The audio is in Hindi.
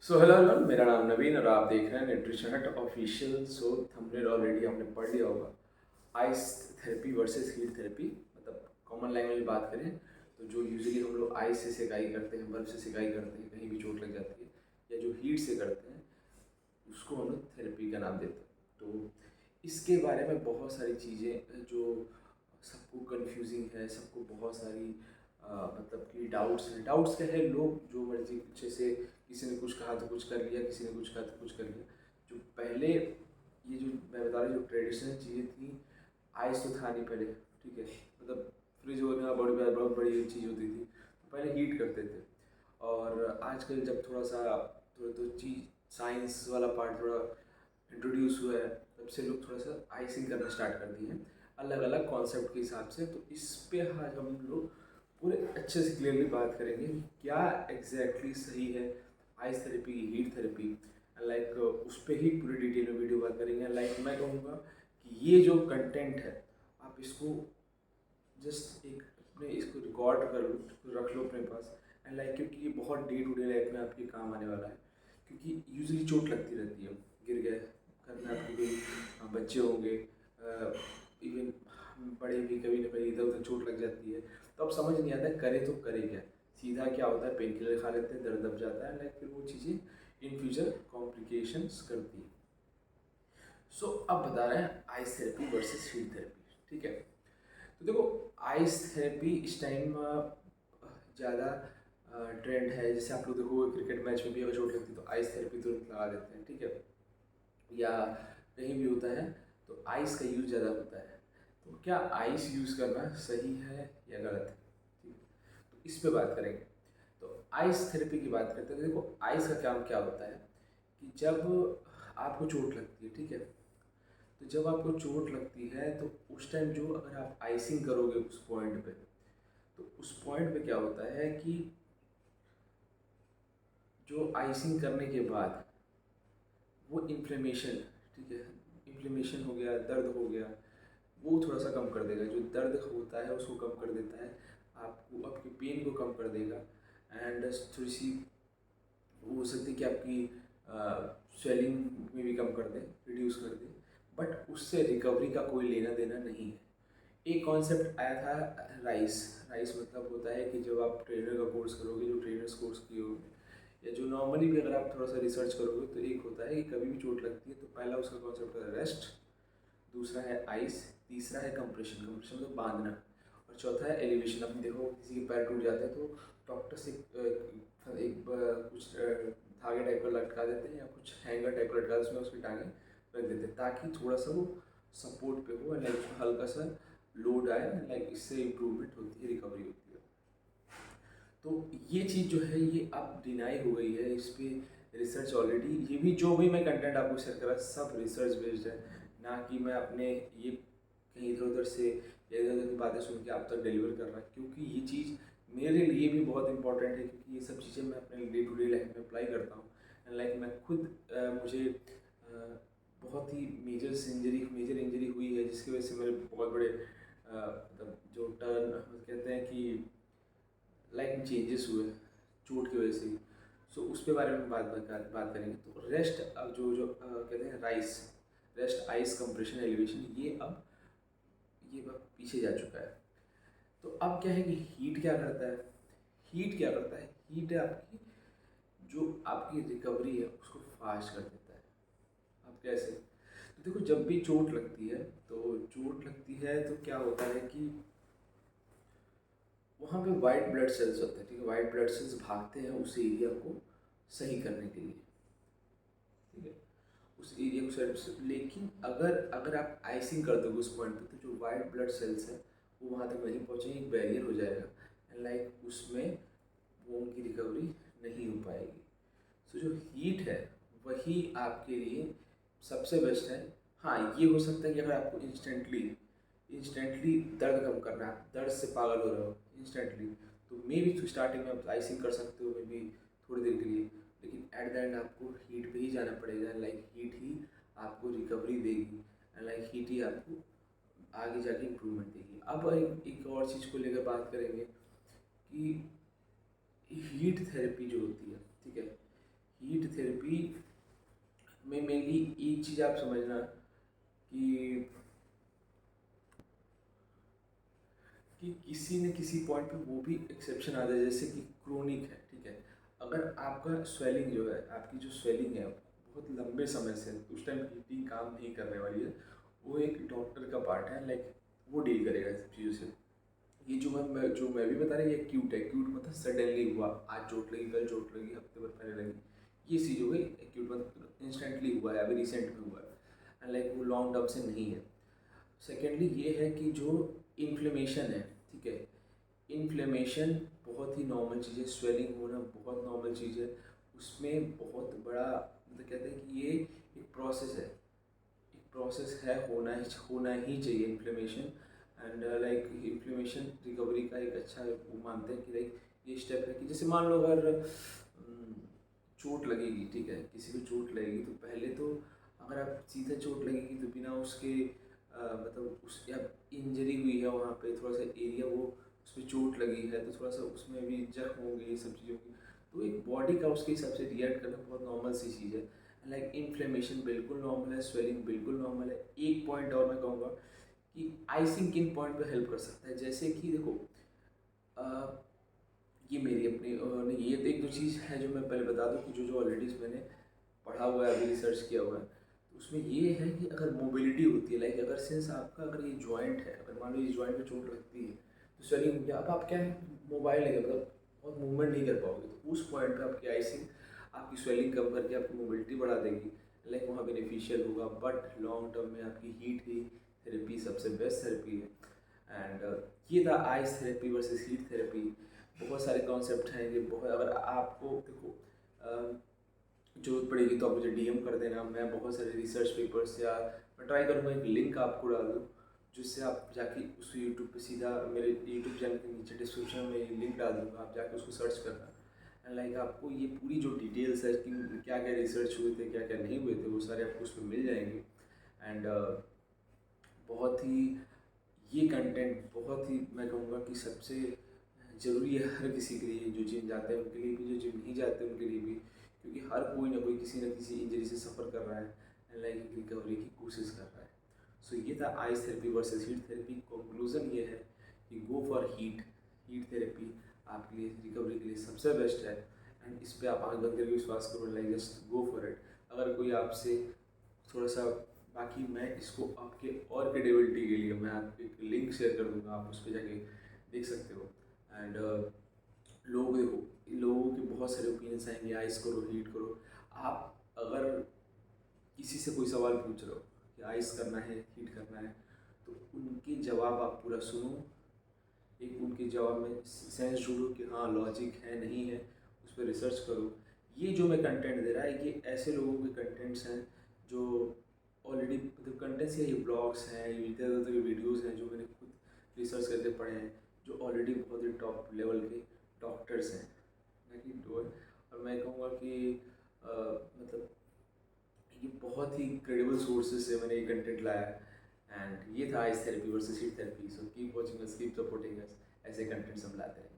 सो हेलो हेलो, मेरा नाम नवीन और आप देख रहे हैं न्यूट्रिशन हट ऑफिशियल। सो थंबनेल ऑलरेडी आपने पढ़ लिया होगा। Ice therapy versus heat therapy, मतलब कॉमन लैंग्वेज में बात करें तो जो यूजुअली हम लोग आइस से सिकाई करते हैं, बर्फ से सिकाई करते हैं, कहीं भी चोट लग जाती है, या जो हीट से करते हैं उसको हम लोग थेरेपी का नाम देते हैं। तो इसके बारे में बहुत सारी चीज़ें जो सबको कंफ्यूजिंग है, सबको बहुत सारी मतलब कि डाउट्स हैं। डाउट्स क्या है, लोग जो मर्जी अच्छे से, किसी ने कुछ कहा तो कुछ कर लिया, किसी ने कुछ कहा तो कुछ कर लिया। जो पहले ये जो मैं बता रहा हूँ, जो ट्रेडिशनल चीज़ें थी, आइस तो था नहीं पहले, ठीक है, मतलब फ्रिज होना बहुत बड़ी चीज़ होती थी, तो पहले हीट करते थे। और आजकल जब थोड़ा सा थोड़ा तो चीज़ साइंस वाला पार्ट थोड़ा इंट्रोड्यूस हुआ है, तब से लोग थोड़ा सा आइसिंग करना स्टार्ट कर दिए हैं अलग अलग कॉन्सेप्ट के हिसाब से। तो इस पे आज हम लोग पूरे अच्छे से क्लियरली बात करेंगे कि क्या एग्जैक्टली सही है ice therapy, heat therapy, like उस पर ही पूरी डिटेल में वीडियो बात करेंगे। लाइक मैं कहूँगा कि ये जो कंटेंट है, आप इसको जस्ट एक अपने इसको रिकॉर्ड कर लो, रख लो अपने पास एंड लाइक, क्योंकि ये बहुत डे टू डे लाइफ में आपके काम आने वाला है। क्योंकि यूजली चोट लगती रहती है, गिर गए, घर में आपके कोई बच्चे होंगे, इवन बड़े भी कभी ना कभी इधर उधर चोट लग जाती है, तो अब समझ नहीं आता करे तो करे क्या। सीधा क्या होता है, पेन किलर खा लेते हैं, दर्द दब जाता है, लाइक फिर वो चीज़ें इन फ्यूचर कॉम्प्लिकेशंस करती है। सो अब बता रहे हैं ice therapy versus heat therapy, ठीक है। तो देखो, आइस थेरेपी इस टाइम ज़्यादा ट्रेंड है। जैसे आप लोग देखो, क्रिकेट मैच में भी अगर चोट लगती है तो आइस थेरेपी तुरंत लगा देते हैं, ठीक है, या कहीं भी होता है तो आइस का यूज़ ज़्यादा होता है। तो क्या आइस यूज़ करना सही है या गलत है, ठीक है, तो इस पे बात करेंगे। तो आइस थेरेपी की बात करते हैं। तो देखो, आइस का काम क्या होता है कि जब आपको चोट लगती है, ठीक है, तो जब आपको चोट लगती है तो उस टाइम जो अगर आप आइसिंग करोगे उस पॉइंट पे, तो उस पॉइंट पे क्या होता है कि जो आइसिंग करने के बाद वो इन्फ्लेमेशन, ठीक है, इन्फ्लेमेशन हो गया, दर्द हो गया, वो थोड़ा सा कम कर देगा। जो दर्द होता है उसको कम कर देता है, आपको आपकी पेन को कम कर देगा। एंड थोड़ी सी वो हो सकती है कि आपकी स्वेलिंग में भी कम कर दे, रिड्यूस कर दे, बट उससे रिकवरी का कोई लेना देना नहीं है। एक कॉन्सेप्ट आया था, राइस। राइस मतलब होता है कि जब आप ट्रेनर का कोर्स करोगे, जो ट्रेनर्स कोर्स किए होगे, या जो नॉर्मली भी अगर आप थोड़ा सा रिसर्च करोगे, तो एक होता है कि कभी भी चोट लगती है तो पहला उसका कॉन्सेप्ट है रेस्ट, दूसरा है आइस, तीसरा है कंप्रेशन। कंप्रेशन मतलब बांधना, और चौथा है एलिवेशन। अब देखो, किसी के पैर टूट जाते हैं तो डॉक्टर से कुछ धागे टाइप का लटका देते हैं, या कुछ हैंगर टाइप का लटका देते हैं, उसमें उसकी टांगें रख देते हैं, ताकि थोड़ा सा वो सपोर्ट पे हो, लाइक हल्का सा लोड आए, लाइक इससे इम्प्रूवमेंट होती है, रिकवरी होती है। तो ये चीज़ जो है ये अब डिनाई हो गई है, इस पर रिसर्च ऑलरेडी, ये भी जो भी मैं कंटेंट आपको शेयर कर रहा सब रिसर्च बेस्ड है, ना कि मैं अपने ये कहीं इधर उधर से या इधर उधर की बातें सुन के आप तक डिलीवर कर रहा, क्योंकि ये चीज़ मेरे लिए भी बहुत इंपॉर्टेंट है, क्योंकि ये सब चीज़ें मैं अपने डे टू डे लाइफ में अप्लाई करता हूँ। एंड लाइक मैं खुद मुझे बहुत ही मेजर इंजरी हुई है, जिसकी वजह से मेरे बहुत बड़े मतलब जो टर्न कहते हैं कि लाइफ में चेंजेस हुए चोट की वजह से ही। सो उस पे बारे में बात करेंगे। तो रेस्ट, अब जो जो कहते हैं rice, rest, ice, compression, elevation, ये अब पीछे जा चुका है। तो अब क्या है कि हीट क्या करता है, हीट क्या करता है, हीट आपकी जो आपकी रिकवरी है उसको फास्ट कर देता है। अब कैसे, तो देखो, जब भी चोट लगती है, तो क्या होता है कि वहाँ पे वाइट ब्लड सेल्स होते हैं, ठीक है, वाइट ब्लड सेल्स भागते हैं उस एरिया को सही करने के लिए, ठीक है, उस एरिया को सर्विस। लेकिन अगर अगर आप आइसिंग कर दोगे उस पॉइंट पे, तो जो वाइट ब्लड सेल्स है वो वहाँ तक नहीं पहुँचेंगे, एक बैरियर हो जाएगा, एंड लाइक उसमें वो उनकी रिकवरी नहीं हो पाएगी। सो जो हीट है वही आपके लिए सबसे बेस्ट है। हाँ, ये हो सकता है कि अगर आपको इंस्टेंटली दर्द कम करना है, दर्द से पागल हो रहे हो इंस्टेंटली, तो मे बी स्टार्टिंग में आप आइसिंग कर सकते हो, मे बी थोड़ी देर के लिए, लेकिन एट द एंड आपको हीट पे ही जाना पड़ेगा। लाइक हीट ही आपको रिकवरी देगी, लाइक हीट ही आपको आगे जाके इम्प्रूवमेंट देगी। अब एक और चीज़ को लेकर बात करेंगे कि हीट थेरेपी जो होती है, ठीक है, हीट थेरेपी में मेनली एक चीज़ आप समझना कि किसी न किसी पॉइंट पे वो भी एक्सेप्शन आता है, जैसे कि क्रोनिक है, ठीक है। अगर आपका स्वेलिंग जो है, आपकी जो स्वेलिंग है बहुत लंबे समय से, उस टाइम हीटिंग काम नहीं करने वाली है, वो एक डॉक्टर का पार्ट है, लाइक वो डील करेगा इस चीज़ों से। ये जो मैं भी बता रहा हूँ, ये एक्यूट है। एक्यूट मतलब सडनली हुआ, आज चोट लगी, कल चोट लगी, हफ्ते भर पहले लगी, ये चीज़ हो गई। एक्यूट मतलब इंस्टेंटली हुआ है, अभी रिसेंट में हुआ है, एंड लाइक वो लॉन्ग टर्म से नहीं है। सेकेंडली ये है कि जो इन्फ्लेमेशन है, ठीक है, इन्फ्लेमेशन बहुत ही नॉर्मल चीज़ है, स्वेलिंग होना बहुत नॉर्मल चीज़ है। उसमें बहुत बड़ा मतलब कहते हैं कि ये एक प्रोसेस है, होना ही चाहिए inflammation. And like inflammation recovery का एक अच्छा वो मानते हैं कि लाइक ये स्टेप है कि जैसे मान लो अगर चोट लगेगी, ठीक है, किसी को चोट लगेगी तो पहले तो अगर आप सीधा चोट लगेगी तो बिना उसके मतलब उस या इंजरी हुई है वहाँ पे थोड़ा सा एरिया, वो उसमें चोट लगी है तो थोड़ा सा उसमें भी जख्म होंगे, ये सब चीज़ों की, तो एक बॉडी का उसके हिसाब से रिएक्ट करना बहुत नॉर्मल सी चीज़ है। लाइक इन्फ्लेमेशन बिल्कुल नॉर्मल है, स्वेलिंग बिल्कुल नॉर्मल है। एक पॉइंट और मैं कहूँगा कि आइसिंग किन पॉइंट पे हेल्प कर सकता है, जैसे कि देखो ये मेरी अपनी नहीं, ये तो एक दो चीज़ है जो मैं पहले बता दूँ कि जो ऑलरेडी मैंने पढ़ा हुआ है, अभी रिसर्च किया हुआ है, तो उसमें ये है कि अगर मोबिलिटी होती है, लाइक अगर सिंस आपका अगर ये जॉइंट है, अगर मान लो ये जॉइंट में चोट लगती है तो स्वेलिंग हो गया, अब आप क्या है मोबाइल है मतलब बहुत मूवमेंट नहीं कर पाओगे, तो उस पॉइंट पे आपकी आइसिंग आपकी स्वेलिंग कम करके आपकी मोबिलिटी बढ़ा देगी, लाइक वहाँ बेनिफिशियल होगा। बट लॉन्ग टर्म में आपकी हीट ही थेरेपी सबसे बेस्ट थेरेपी है। एंड ये था ice therapy versus heat therapy. बहुत सारे कॉन्सेप्ट हैं कि बहुत, अगर आपको देखो जरूरत पड़ेगी तो आप मुझे डीएम कर देना, मैं बहुत सारे रिसर्च पेपर्स या मैं ट्राई करूँगा एक लिंक आपको डाल दूँ, जिससे आप जाके उस यूट्यूब पे सीधा मेरे यूट्यूब चैनल के नीचे डिस्क्रिप्शन में लिंक डाल दूँगा, आप जाके उसको सर्च करना। एंड लाइक आपको ये पूरी जो डिटेल्स है कि क्या क्या रिसर्च हुए थे, क्या क्या नहीं हुए थे, वो सारे आपको उसमें मिल जाएंगे। एंड बहुत ही ये कंटेंट बहुत ही मैं कहूँगा कि सबसे ज़रूरी है हर किसी के लिए, जो जिम जाते हैं उनके लिए भी, जो जिम नहीं जाते उनके लिए भी, क्योंकि हर कोई ना कोई किसी न किसी इंजरी से सफ़र कर रहा है एंड लाइक रिकवरी की कोशिश कर रहा है। सो ये था ice therapy versus heat therapy. Conclusion ये है कि गो फॉर हीट थेरेपी आपके लिए रिकवरी के लिए सबसे बेस्ट है। एंड इस पर आप आँख बंद करके विश्वास करो, like just go for it. अगर कोई आपसे थोड़ा सा, बाकी मैं इसको आपके और क्रेडिबिलिटी के लिए मैं आपको एक लिंक शेयर कर दूँगा, आप उस पर जाके देख सकते हो। एंड लोग देखो, लोगों के बहुत सारे ओपिनियंस आएंगे, आइस करो, हीट करो। आप अगर किसी से कोई सवाल पूछ रहे हो कि आइस करना है, हीट करना है, तो उनके जवाब आप पूरा सुनो, एक उनके जवाब में सेंस जोड़ो कि हाँ लॉजिक है नहीं है, उस पर रिसर्च करो। ये जो मैं कंटेंट दे रहा है ये ऐसे लोगों के कंटेंट्स हैं जो ऑलरेडी मतलब कंटेंट्स या ये ब्लॉग्स हैं, ये तरह तरह के वीडियोज़ हैं जो मैंने खुद रिसर्च करके पढ़े हैं, जो ऑलरेडी बहुत ही टॉप लेवल के डॉक्टर्स हैं, ना कि और मैं कहूँगा कि मतलब ये बहुत ही क्रेडिबल सोर्सेज से मैंने ये कंटेंट लाया। एंड ये था ice therapy versus heat therapy. So keep watching us, keep supporting us, ऐसे कंटेंट्स हम लाते रहेंगे।